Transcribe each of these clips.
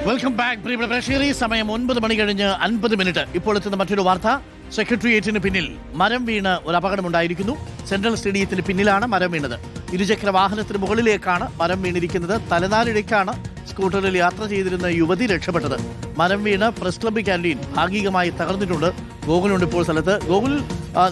Welcome back പ്രിയപ്പെട്ട പ്രേക്ഷകരെ. സമയം 9 മണി കഴിഞ്ഞ് 50 മിനിറ്റ്. ഇപ്പോൾ എത്തുന്ന മറ്റൊരു വാർത്ത. സെക്രട്ടേറിയറ്റിന് പിന്നിൽ മരം വീണ് ഒരു അപകടമുണ്ടായിരിക്കുന്നു. സെൻട്രൽ സ്റ്റേഡിയത്തിന് പിന്നിലാണ് മരം വീണത്. ഇരുചക്ര വാഹനത്തിന് മുകളിലേക്കാണ് മരം വീണിരിക്കുന്നത്. തലനാരിഴയ്ക്കാണ് സ്കൂട്ടറിൽ യാത്ര ചെയ്തിരുന്ന യുവതി രക്ഷപ്പെട്ടത്. മരം വീണ് പ്രസ് ക്ലബ്ബ് ക്യാൻറ്റീൻ ഭാഗികമായി തകർന്നിട്ടുണ്ട്. ഗോകുലുണ്ട് ഇപ്പോൾ സ്ഥലത്ത്. ഗോകുൽ,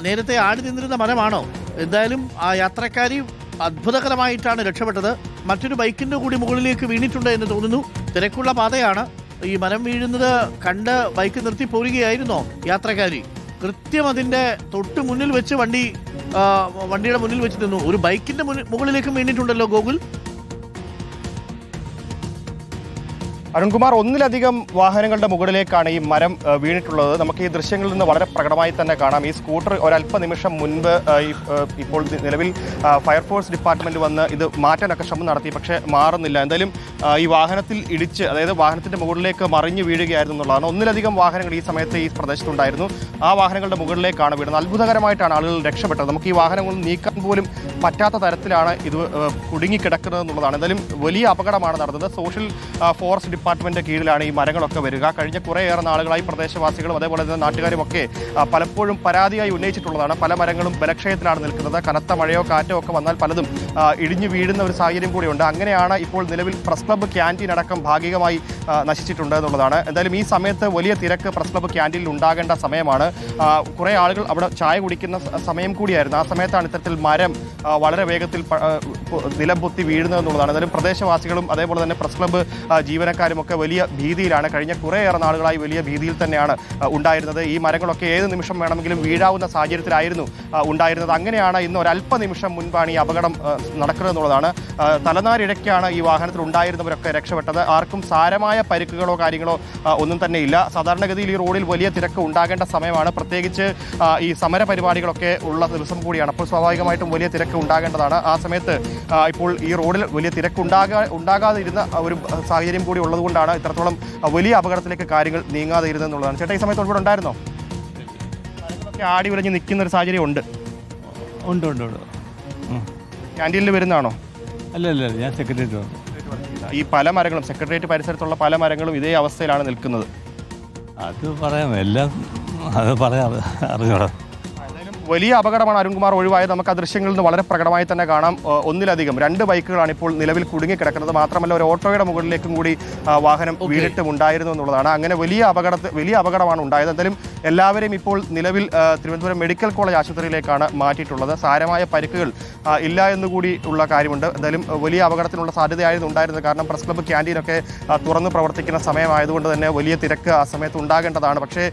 നേരത്തെ ആടി നിന്നിരുന്ന മരമാണോ? എന്തായാലും ആ യാത്രക്കാരി അത്ഭുതകരമായിട്ടാണ് രക്ഷപ്പെട്ടത്. മറ്റൊരു ബൈക്കിന്റെ കൂടി മുകളിലേക്ക് വീണിട്ടുണ്ട് എന്ന് തോന്നുന്നു. തിരക്കുള്ള പാതയാണ്. ഈ മരം വീഴുന്നത് കണ്ട് ബൈക്ക് നിർത്തി പോരുകയായിരുന്നോ യാത്രക്കാരി? കൃത്യം അതിന്റെ തൊട്ട് മുന്നിൽ വെച്ച് വണ്ടിയുടെ മുന്നിൽ വെച്ച് നിന്നു. ഒരു ബൈക്കിന്റെ മുകളിലേക്കും വീണിട്ടുണ്ടല്ലോ ഗോകുൽ. അരുൺകുമാർ, ഒന്നിലധികം വാഹനങ്ങളുടെ മുകളിലേക്കാണ് ഈ മരം വീണിട്ടുള്ളത്. നമുക്ക് ഈ ദൃശ്യങ്ങളിൽ നിന്ന് വളരെ പ്രകടമായി തന്നെ കാണാം. ഈ സ്കൂട്ടർ ഒരല്പനിമിഷം മുൻപ് ഇപ്പോൾ നിലവിൽ ഫയർഫോഴ്സ് ഡിപ്പാർട്ട്മെന്റ് വന്ന് ഇത് മാറ്റാനൊക്കെ ശ്രമം നടത്തി, പക്ഷേ മാറുന്നില്ല. എന്തായാലും ഈ വാഹനത്തിൽ ഇടിച്ച്, അതായത് വാഹനത്തിന്റെ മുകളിലേക്ക് മറിഞ്ഞു വീഴുകയായിരുന്നു എന്നുള്ളതാണ്. ഒന്നിലധികം വാഹനങ്ങൾ ഈ സമയത്ത് ഈ പ്രദേശത്തുണ്ടായിരുന്നു. ആ വാഹനങ്ങളുടെ മുകളിലേക്കാണ് വീണത്. അത്ഭുതകരമായിട്ടാണ് ആളുകൾ രക്ഷപ്പെട്ടത്. നമുക്ക് ഈ വാഹനങ്ങൾ നീക്കാൻ പോലും പറ്റാത്ത തരത്തിലാണ് ഇത് കുടുങ്ങിക്കിടക്കുന്നത് എന്നുള്ളതാണ്. എന്തായാലും വലിയ അപകടമാണ് നടന്നത്. സോഷ്യൽ ഫോറസ്റ്റ് ഡിപ്പാർട്ട്മെന്റ് കീഴിലാണ് ഈ മരങ്ങളൊക്കെ വരിക. കഴിഞ്ഞ കുറേയേറെ നാളുകളായി പ്രദേശവാസികളും അതേപോലെ തന്നെ നാട്ടുകാരുമൊക്കെ പലപ്പോഴും പരാതിയായി ഉന്നയിച്ചിട്ടുള്ളതാണ്. പല മരങ്ങളും ബലക്ഷയത്തിലാണ് നിൽക്കുന്നത്. കനത്ത മഴയോ കാറ്റോ ഒക്കെ വന്നാൽ പലതും ഇടിഞ്ഞു വീഴുന്ന ഒരു സാഹചര്യം കൂടിയുണ്ട്. അങ്ങനെയാണ് ഇപ്പോൾ നിലവിൽ പ്രസ് ക്ലബ്ബ് ക്യാൻറ്റീൻ അടക്കം ഭാഗികമായി നശിച്ചിട്ടുണ്ട് എന്നുള്ളതാണ്. എന്തായാലും ഈ സമയത്ത് വലിയ തിരക്ക് പ്രസ് ക്ലബ്ബ് ക്യാൻറ്റീനിൽ ഉണ്ടാകേണ്ട സമയമാണ്. കുറേ ആളുകൾ അവിടെ ചായ കുടിക്കുന്ന സമയം കൂടിയായിരുന്നു. ആ സമയത്താണ് ഇത്തരത്തിൽ മരം വളരെ വേഗത്തിൽ നിലംപൊത്തി വീഴുന്നത് എന്നുള്ളതാണ്. എന്തായാലും പ്രദേശവാസികളും അതേപോലെ തന്നെ പ്രസ് ക്ലബ്ബ് ജീവനക്കാരുമൊക്കെ വലിയ ഭീതിയിലാണ്. കഴിഞ്ഞ കുറേയേറെ നാളുകളായി വലിയ ഭീതിയിൽ തന്നെയാണ് ഉണ്ടായിരുന്നത്. ഈ മരങ്ങളൊക്കെ ഏത് നിമിഷം വേണമെങ്കിലും വീഴാവുന്ന സാഹചര്യത്തിലായിരുന്നു ഉണ്ടായിരുന്നത്. അങ്ങനെയാണ് ഇന്ന് ഒരല്പനിമിഷം മുൻപാണ് ഈ അപകടം നടക്കുന്നത് എന്നുള്ളതാണ്. തലനാരിഴയ്ക്കാണ് ഈ വാഹനത്തിൽ ഉണ്ടായിരുന്നവരൊക്കെ രക്ഷപ്പെട്ടത്. ആർക്കും സാരമായ പരിക്കുകളോ കാര്യങ്ങളോ ഒന്നും തന്നെ ഇല്ല. സാധാരണഗതിയിൽ ഈ റോഡിൽ വലിയ തിരക്ക് ഉണ്ടാകേണ്ട സമയമാണ്. പ്രത്യേകിച്ച് ഈ സമര പരിപാടികളൊക്കെ ഉള്ള ദിവസം കൂടിയാണ്. അപ്പോൾ സ്വാഭാവികമായിട്ടും വലിയ തിരക്ക് ഉണ്ടാകേണ്ടതാണ്. ആ സമയത്ത് ഇപ്പോൾ ഈ റോഡിൽ വലിയ തിരക്ക് ഉണ്ടാകാതിരുന്ന ഒരു സാഹചര്യം കൂടി ഉള്ളതുകൊണ്ടാണ് ഇത്രത്തോളം വലിയ അപകടത്തിലേക്ക് കാര്യങ്ങൾ നീങ്ങാതെ ഇരുന്നെന്നുള്ളതാണ്. ചേട്ടാ, ഈ സമയത്ത് ഇവിടെ ഉണ്ടായിരുന്നോ? ആടി ഉലഞ്ഞ് നിൽക്കുന്ന ഒരു സാഹചര്യം ഉണ്ട്. ഉണ്ട് ഉണ്ട് ഉണ്ട്. ക്യാൻറ്റീനിൽ വരുന്നതാണോ? അല്ല, ഞാൻ സെക്രട്ടേറിയറ്റ് വന്നു. ഈ പല മരങ്ങളും, സെക്രട്ടേറിയറ്റ് പരിസരത്തുള്ള പല മരങ്ങളും ഇതേ അവസ്ഥയിലാണ് നിൽക്കുന്നത്. അത് പറയാം, എല്ലാം അത് പറയാം, അറിഞ്ഞോടാ. വലിയ അപകടമാണ് അരുൺകുമാർ ഒഴിവായത്. നമുക്ക് ആ ദൃശ്യങ്ങളിൽ നിന്ന് വളരെ പ്രകടമായി തന്നെ കാണാം. ഒന്നിലധികം 2 ബൈക്കുകളാണ് ഇപ്പോൾ നിലവിൽ കുടുങ്ങിക്കിടക്കുന്നത്. മാത്രമല്ല ഒരു ഓട്ടോയുടെ മുകളിലേക്കും കൂടി വാഹനം വീണിട്ടുമുണ്ടായിരുന്നു എന്നുള്ളതാണ്. അങ്ങനെ വലിയ അപകടമാണ് ഉണ്ടായത്. എന്തായാലും എല്ലാവരെയും ഇപ്പോൾ നിലവിൽ തിരുവനന്തപുരം മെഡിക്കൽ കോളേജ് ആശുപത്രിയിലേക്കാണ് മാറ്റിയിട്ടുള്ളത്. സാരമായ പരിക്കുകൾ ഇല്ല എന്നുകൂടി ഉള്ള കാര്യമുണ്ട്. എന്തായാലും വലിയ അപകടത്തിനുള്ള സാധ്യതയായിരുന്നു ഉണ്ടായിരുന്നത്. കാരണം പ്രസ് ക്ലബ്ബ് ക്യാൻറ്റീനൊക്കെ തുറന്ന് പ്രവർത്തിക്കുന്ന സമയമായതുകൊണ്ട് തന്നെ വലിയ തിരക്ക് ആ സമയത്ത് ഉണ്ടാകേണ്ടതാണ്. പക്ഷേ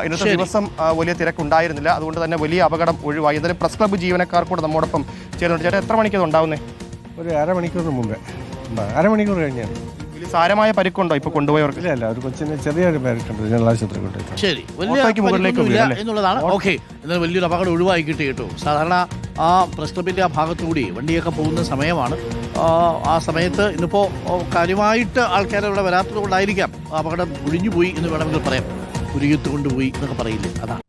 ഇന്നത്തെ ദിവസം വലിയ തിരക്ക് ഉണ്ടായിരുന്നില്ല. അതുകൊണ്ട് തന്നെ വലിയ അപകടം ഒഴിവായി. എന്തായാലും പ്രസ് ക്ലബ്ബ് ജീവനക്കാർ കൂടെ നമ്മോടൊപ്പം ചേരുന്നുണ്ട്. ചേട്ടാ, എത്ര മണിക്കത് ഉണ്ടാവുന്നത്? ഒരു അരമണിക്കൂറിന് മുമ്പേ, അരമണിക്കൂർ കഴിഞ്ഞാൽ. സാരമായ പരിക്കുണ്ടോ ഇപ്പോൾ കൊണ്ടുപോയവർക്ക്? ഇല്ല, ഒരു കൊച്ചിന് ചെറിയൊരു പരിക്കുണ്ട്. ജനലാശുപത്രി കൊണ്ടുപോയി. ശരി, എന്നുള്ളതാണ്. ഓക്കെ, എന്നാൽ വലിയൊരു അപകടം ഒഴിവായി കിട്ടി കേട്ടോ. സാധാരണ ആ പ്രസ് ക്ലബിന്റെ ആ ഭാഗത്തുകൂടി വണ്ടിയൊക്കെ പോകുന്ന സമയമാണ്. ആ സമയത്ത് ഇന്നിപ്പോൾ കാര്യമായിട്ട് ആൾക്കാർ ഇവിടെ വരാത്തത് കൊണ്ടായിരിക്കാം അപകടം ഒഴിഞ്ഞുപോയി എന്ന് വേണമെങ്കിൽ പറയാം. ഉരുകിത്തുകൊണ്ടുപോയി എന്നൊക്കെ പറയില്ലേ, അതാണ്.